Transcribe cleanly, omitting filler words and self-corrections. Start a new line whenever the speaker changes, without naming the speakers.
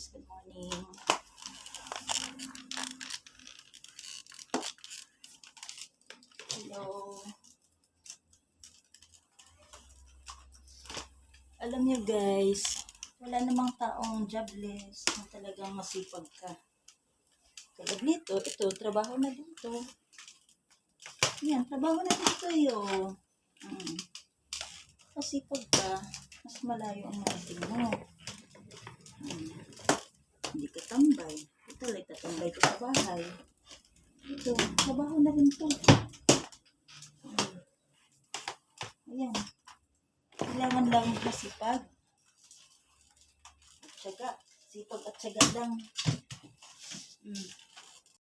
guys, good morning. Hello. Alam niyo guys, wala namang taong jobless na talagang masipag ka. Tulad nito, ito, trabaho na dito. Yan, trabaho na dito yun. Masipag ka, mas malayo ang narating mo. Hindi ka tambay. Ito, like tatambay ko sa bahay. Ito, trabaho na rin to. Ayan. Kailangan lang masipag. At syaga. Sipag at syaga lang.